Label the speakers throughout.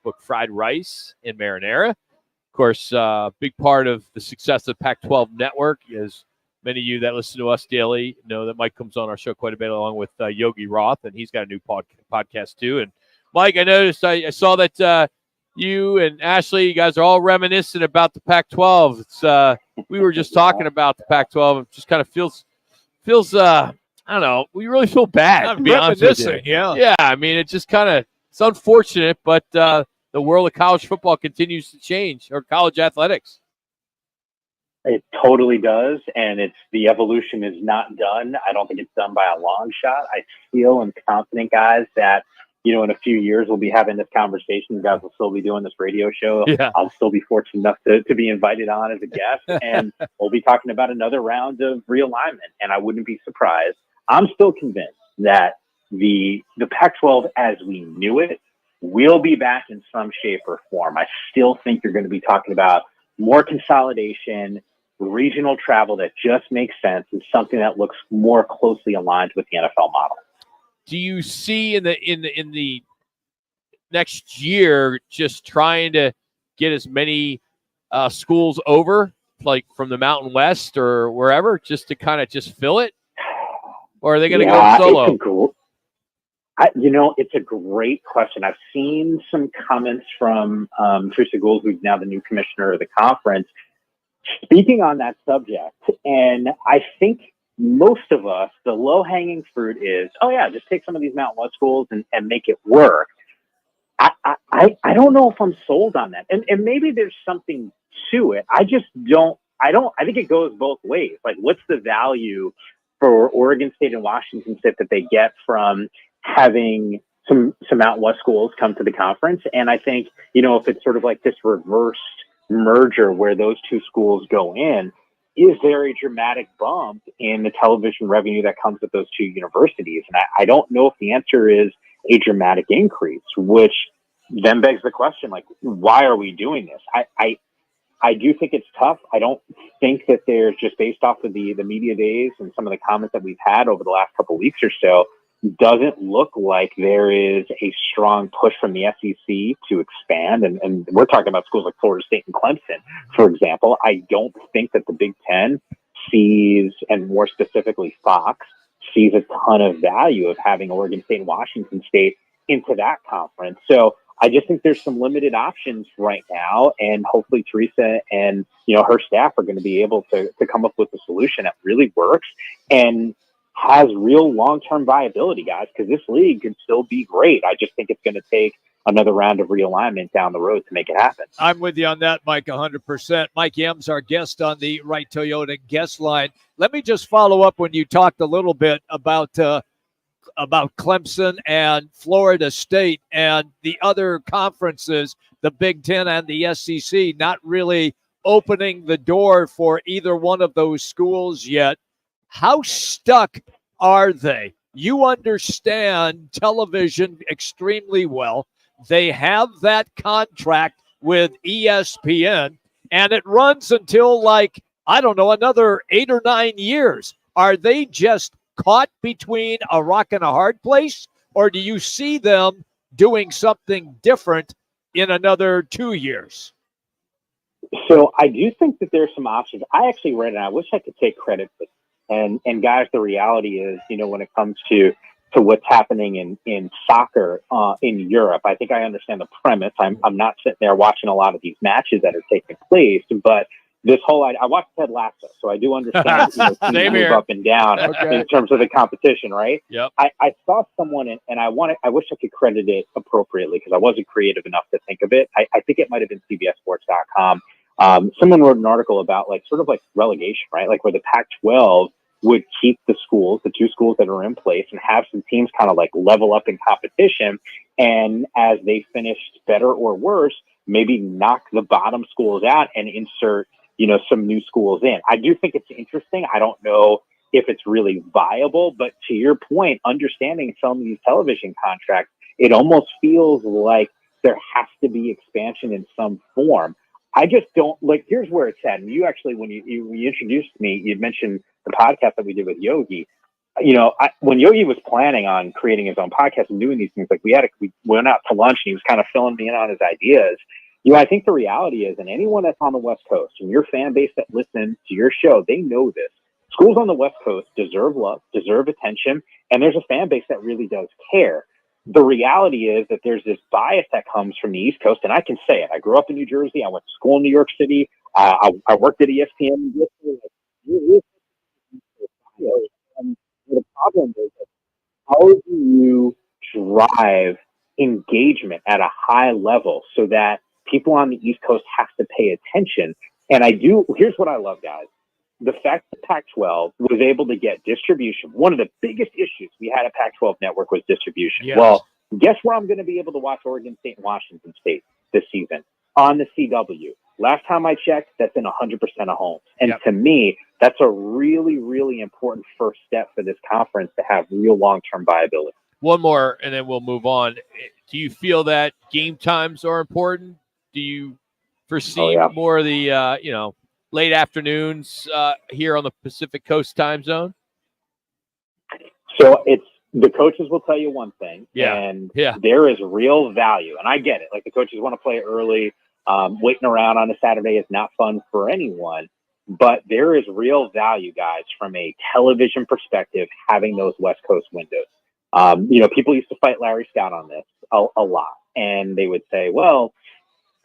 Speaker 1: book Fried Rice and Marinara. Of course, big part of the success of the Pac-12 network is many of you that listen to us daily know that Mike comes on our show quite a bit along with Yogi Roth, and he's got a new podcast too. And Mike, I noticed, I saw that you and Ashley, you guys are all reminiscent about the Pac-12. It's we were just talking about the Pac-12. It just kind of feels I don't know. We really feel bad, to be honest with you. Yeah, I mean, it just kind of, it's unfortunate, but the world of college football continues to change, or college athletics.
Speaker 2: It totally does, and the evolution is not done. I don't think it's done by a long shot. I feel and confident, guys, that in a few years we'll be having this conversation. You guys will still be doing this radio show.
Speaker 1: Yeah.
Speaker 2: I'll still be fortunate enough to be invited on as a guest, and we'll be talking about another round of realignment. And I wouldn't be surprised. I'm still convinced that the Pac-12 as we knew it will be back in some shape or form. I still think you're going to be talking about more consolidation, regional travel that just makes sense, and something that looks more closely aligned with the NFL model.
Speaker 1: Do you see in the next year just trying to get as many schools over, like from the Mountain West or wherever, just to kind of just fill it? Or are they going to go solo?
Speaker 2: It's a great question. I've seen some comments from Teresa Gould, who's now the new commissioner of the conference, speaking on that subject. And I think most of us, the low-hanging fruit is, just take some of these Mountain West schools and make it work. I don't know if I'm sold on that. And maybe there's something to it. I think it goes both ways. Like, what's the value for Oregon State and Washington State that they get from having some Mountain West schools come to the conference? And I think, if it's sort of like this reversed merger where those two schools go in, is there a dramatic bump in the television revenue that comes with those two universities? And I don't know if the answer is a dramatic increase, which then begs the question, like, why are we doing this? I do think it's tough. I don't think that there's, just based off of the media days and some of the comments that we've had over the last couple of weeks or so, doesn't look like there is a strong push from the SEC to expand. And we're talking about schools like Florida State and Clemson, for example. I don't think that the Big Ten sees, and more specifically Fox, sees a ton of value of having Oregon State and Washington State into that conference. So I just think there's some limited options right now, and hopefully Teresa and her staff are going to be able to come up with a solution that really works and has real long-term viability, guys, because this league can still be great. I just think it's going to take another round of realignment down the road to make it happen.
Speaker 3: I'm with you on that, Mike, 100%. Mike Yem's our guest on the Right Toyota guest line. Let me just follow up when you talked a little bit about Clemson and Florida State and the other conferences, the Big Ten and the SEC, not really opening the door for either one of those schools yet. How stuck are they? You understand television extremely well. They have that contract with ESPN, and it runs until, another 8 or 9 years. Are they just caught between a rock and a hard place, or do you see them doing something different in another 2 years?
Speaker 2: So I do think that there's some options. I actually read it, and I wish I could take credit for it. And guys, the reality is, when it comes to what's happening in soccer in Europe, I think I understand the premise. I'm not sitting there watching a lot of these matches that are taking place, but this whole I watched Ted Lasso, so I do understand teams move up and down in terms of the competition, right?
Speaker 1: Yep.
Speaker 2: I saw someone, and I wish I could credit it appropriately because I wasn't creative enough to think of it. I think it might have been CBSSports.com. Someone wrote an article about sort of relegation, right? Like where the Pac-12 would keep the two schools that are in place, and have some teams kind of level up in competition. And as they finished better or worse, maybe knock the bottom schools out and insert, some new schools in. I do think it's interesting. I don't know if it's really viable, but to your point, understanding some of these television contracts, it almost feels like there has to be expansion in some form. I just don't here's where it's at. And you actually, when you introduced me, you'd mentioned the podcast that we did with Yogi. when Yogi was planning on creating his own podcast and doing these things, like we went out to lunch and he was kind of filling me in on his ideas. I think the reality is, and anyone that's on the West Coast and your fan base that listens to your show, they know this. Schools on the West Coast deserve love, deserve attention, and there's a fan base that really does care. The reality is that there's this bias that comes from the East Coast, and I can say it. I grew up in New Jersey. I went to school in New York City. I worked at ESPN. And the problem is, how do you drive engagement at a high level so that people on the East Coast have to pay attention? And here's what I love, guys. The fact that Pac-12 was able to get distribution, one of the biggest issues we had at Pac-12 Network was distribution.
Speaker 3: Yes.
Speaker 2: Well, guess where I'm going to be able to watch Oregon State and Washington State this season? On the CW. Last time I checked, that's in 100% of homes. And to me, that's a really, really important first step for this conference to have real long-term viability.
Speaker 1: One more, and then we'll move on. Do you feel that game times are important? Do you foresee more of the, late afternoons here on the Pacific Coast time zone?
Speaker 2: So the coaches will tell you one thing, and there is real value. And I get it. Like, the coaches want to play early. Waiting around on a Saturday is not fun for anyone, but there is real value, guys, from a television perspective, having those West Coast windows. People used to fight Larry Scott on this a lot, and they would say, well,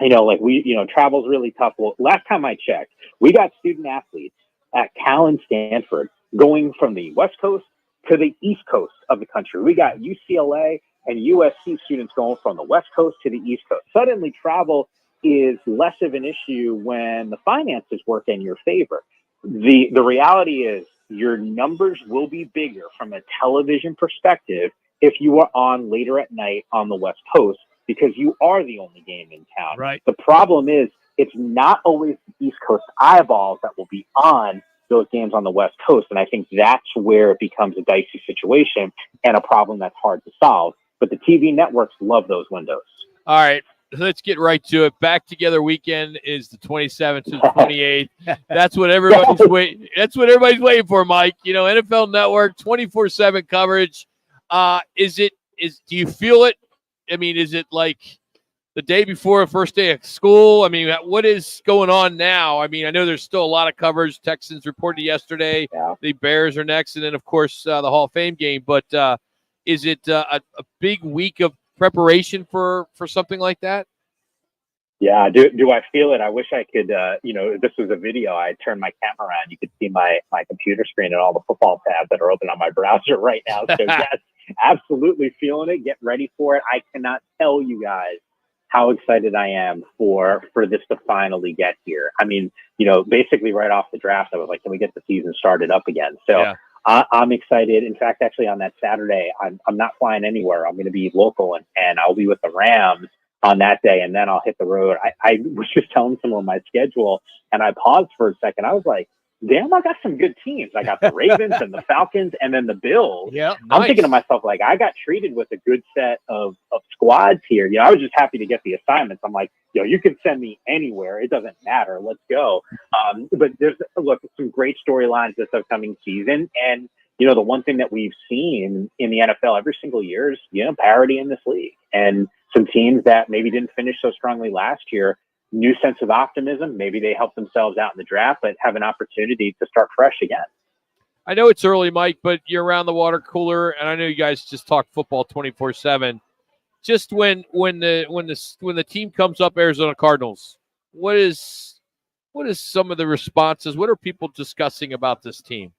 Speaker 2: travel's really tough. Well, last time I checked, we got student athletes at Cal and Stanford going from the West Coast to the East Coast of the country. We got UCLA and USC students going from the West Coast to the East Coast. Suddenly, travel is less of an issue when the finances work in your favor. The reality is your numbers will be bigger from a television perspective if you are on later at night on the West Coast, because you are the only game in town.
Speaker 3: Right.
Speaker 2: The problem is it's not always the East Coast eyeballs that will be on those games on the West Coast. And I think that's where it becomes a dicey situation and a problem that's hard to solve. But the TV networks love those windows.
Speaker 1: All right. Let's get right to it. Back Together weekend is the 27th to the 28th. That's what everybody's waiting. That's what everybody's waiting for, Mike. NFL Network, 24/7 coverage. Do you feel it? I mean, is it like the day before the first day of school? I mean, what is going on now? I mean, I know there's still a lot of coverage. Texans reported yesterday. Yeah. The Bears are next, and then, of course, the Hall of Fame game. But is it a big week of preparation for something like that?
Speaker 2: Yeah. Do I feel it? I wish I could, if this was a video, I'd turn my camera on. You could see my computer screen and all the football tabs that are open on my browser right now. So yes, absolutely feeling it. Get ready for it. I cannot tell you guys how excited I am for this to finally get here. I mean, basically right off the draft, I was like, can we get the season started up again? So yeah. I'm excited. In fact, actually on that Saturday, I'm not flying anywhere. I'm going to be local and I'll be with the Rams on that day. And then I'll hit the road. I was just telling someone my schedule and I paused for a second. I was like, damn, I got some good teams. I got the Ravens and the Falcons and then the Bills.
Speaker 3: Yeah,
Speaker 2: I'm thinking to myself, like, I got treated with a good set of squads here. I was just happy to get the assignments. I'm like, you can send me anywhere. It doesn't matter. Let's go. But there's some great storylines this upcoming season. And, the one thing that we've seen in the NFL every single year is, parity in this league. And some teams that maybe didn't finish so strongly last year, new sense of optimism. Maybe they help themselves out in the draft, but have an opportunity to start fresh again.
Speaker 1: I know it's early, Mike, but you're around the water cooler, and I know you guys just talk football 24/7. Just when the team comes up, Arizona Cardinals, what is some of the responses? What are people discussing about this team?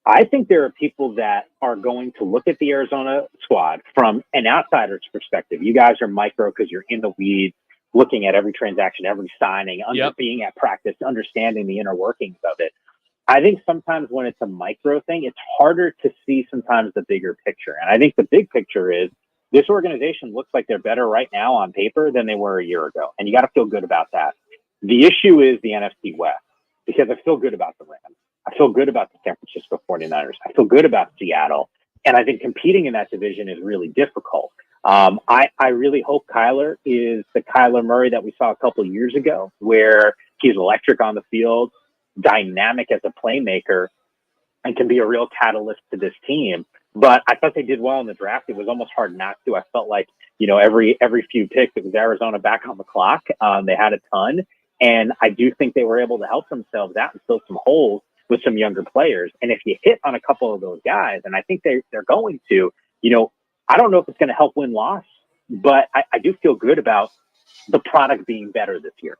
Speaker 2: I think there are people that are going to look at the Arizona squad from an outsider's perspective. You guys are micro because you're in the weeds, looking at every transaction, every signing, being at practice, understanding the inner workings of it. I think sometimes when it's a micro thing, it's harder to see sometimes the bigger picture. And I think the big picture is this organization looks like they're better right now on paper than they were a year ago. And you got to feel good about that. The issue is the NFC West, because I feel good about the Rams. I feel good about the San Francisco 49ers. I feel good about Seattle. And I think competing in that division is really difficult. I really hope Kyler is the Kyler Murray that we saw a couple of years ago, where he's electric on the field, dynamic as a playmaker, and can be a real catalyst to this team. But I thought they did well in the draft. It was almost hard not to. I felt like, every few picks, it was Arizona back on the clock. They had a ton. And I do think they were able to help themselves out and fill some holes with some younger players. And if you hit on a couple of those guys, and I think they're going to, I don't know if it's going to help win-loss, but I do feel good about the product being better this year.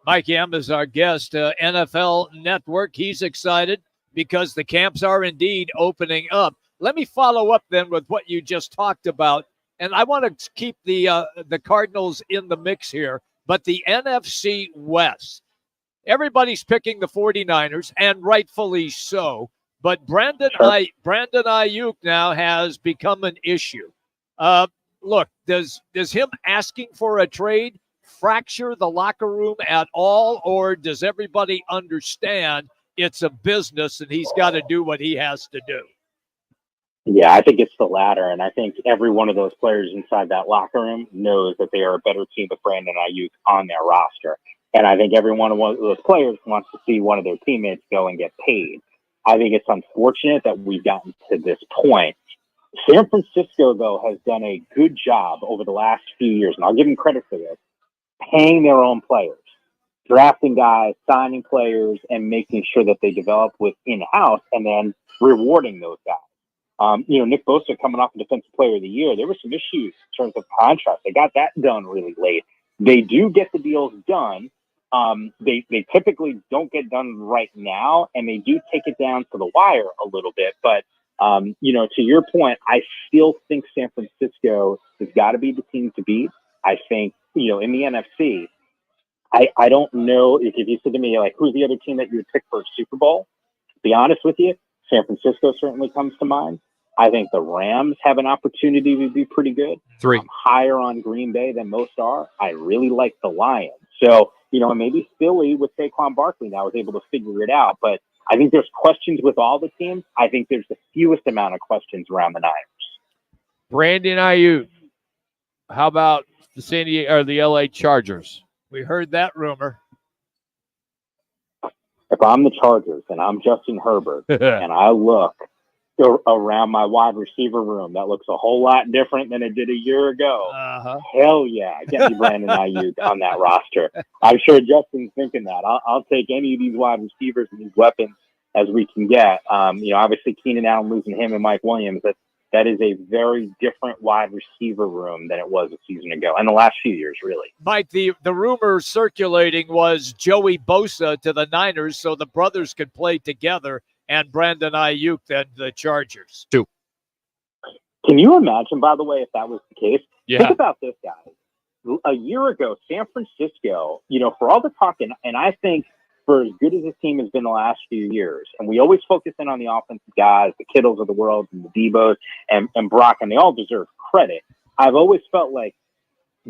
Speaker 3: Mike Yam is our guest, NFL Network. He's excited because the camps are indeed opening up. Let me follow up then with what you just talked about. And I want to keep the Cardinals in the mix here. But the NFC West, everybody's picking the 49ers, and rightfully so. But Brandon Aiyuk now has become an issue. Look, does him asking for a trade fracture the locker room at all, or does everybody understand it's a business and he's got to do what he has to do?
Speaker 2: Yeah, I think it's the latter, and I think every one of those players inside that locker room knows that they are a better team with Brandon Aiyuk on their roster. And I think every one of those players wants to see one of their teammates go and get paid. I think it's unfortunate that we've gotten to this point. San Francisco, though, has done a good job over the last few years, and I'll give them credit for this, paying their own players, drafting guys, signing players, and making sure that they develop with in-house and then rewarding those guys. Nick Bosa coming off the Defensive Player of the Year, there were some issues in terms of contracts. They got that done really late. They do get the deals done. They typically don't get done right now, and they do take it down to the wire a little bit. But, to your point, I still think San Francisco has got to be the team to beat. I think, in the NFC, I don't know if you said to me, like, who's the other team that you would pick for a Super Bowl? To be honest with you, San Francisco certainly comes to mind. I think the Rams have an opportunity to be pretty good.
Speaker 1: 3.
Speaker 2: I'm higher on Green Bay than most are. I really like the Lions. So, maybe Philly with Saquon Barkley now is able to figure it out. But I think there's questions with all the teams. I think there's the fewest amount of questions around the Niners.
Speaker 1: Brandon Aiyuk. How about the San Diego or the LA Chargers?
Speaker 3: We heard that rumor.
Speaker 2: If I'm the Chargers and I'm Justin Herbert and I look around my wide receiver room, that looks a whole lot different than it did a year ago. Hell yeah, get me Brandon Aiyuk on that roster. I'm sure Justin's thinking that. I'll take any of these wide receivers and these weapons as we can get. Obviously Keenan Allen losing him and Mike Williams, that is a very different wide receiver room than it was a season ago, and the last few years, really.
Speaker 3: Mike, the rumor circulating was Joey Bosa to the Niners so the brothers could play together, and Brandon Aiyuk then the Chargers.
Speaker 1: 2.
Speaker 2: Can you imagine, by the way, if that was the case?
Speaker 1: Yeah.
Speaker 2: Think about this, guys. A year ago, San Francisco, for all the talk, and I think for as good as this team has been the last few years, and we always focus in on the offensive guys, the Kittles of the world, and the Debos, and Brock, and they all deserve credit. I've always felt like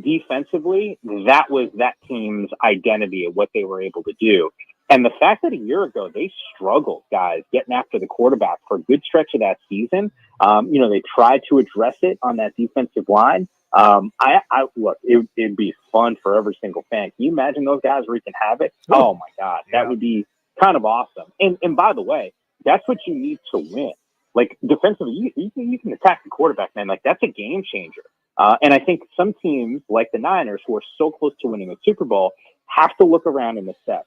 Speaker 2: defensively, that was that team's identity of what they were able to do. And the fact that a year ago they struggled, guys, getting after the quarterback for a good stretch of that season, they tried to address it on that defensive line. Look, it'd be fun for every single fan. Can you imagine those guys wreaking havoc? Oh my God, that would be kind of awesome. And by the way, that's what you need to win. Like defensively, you can attack the quarterback, man. Like that's a game changer. And I think some teams like the Niners, who are so close to winning a Super Bowl, have to look around and assess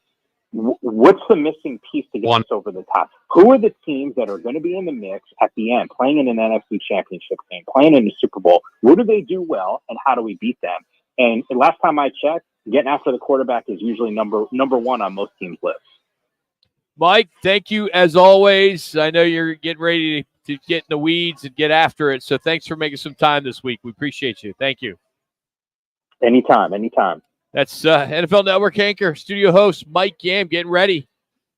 Speaker 2: what's the missing piece to get us over the top. Who are the teams that are going to be in the mix at the end, playing in an NFC Championship game, playing in the Super Bowl? What do they do well, and how do we beat them? And last time I checked, getting after the quarterback is usually number one on most teams' lists.
Speaker 1: Mike, thank you as always. I know you're getting ready to get in the weeds and get after it, so thanks for making some time this week. We appreciate you. Thank you.
Speaker 2: Anytime.
Speaker 1: That's NFL Network anchor, studio host Mike Yam getting ready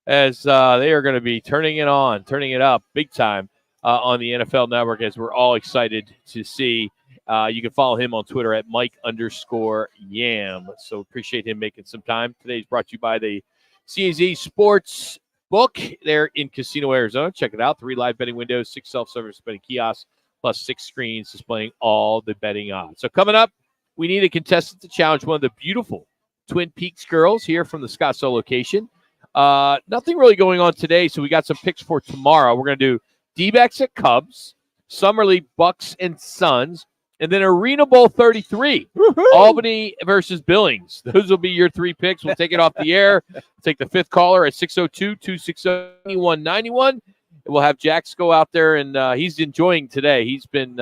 Speaker 1: as they are going to be turning it up big time on the NFL Network, as we're all excited to see. You can follow him on Twitter at Mike_Yam. So appreciate him making some time. Today's brought to you by the CAZ Sports Book there in Casino, Arizona. Check it out. 3 live betting windows, 6 self-service betting kiosks, plus 6 screens displaying all the betting odds. So coming up, we need a contestant to challenge one of the beautiful Twin Peaks girls here from the Scottsdale location Nothing really going on today, so we got some picks for tomorrow. We're going to do D-backs at Cubs, Summer League Bucks and Suns, and then Arena Bowl 33, Albany versus Billings. Those will be your 3 picks. We'll take it off the air. Take the 5th caller at 602-260-9191. We'll have Jax go out there, and he's enjoying today. He's been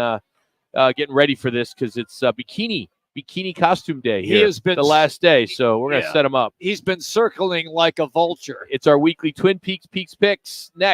Speaker 1: getting ready for this because it's bikini costume day here.
Speaker 3: He has been
Speaker 1: the last day, so we're going to set him up.
Speaker 3: He's been circling like a vulture.
Speaker 1: It's our weekly Twin Peaks picks next.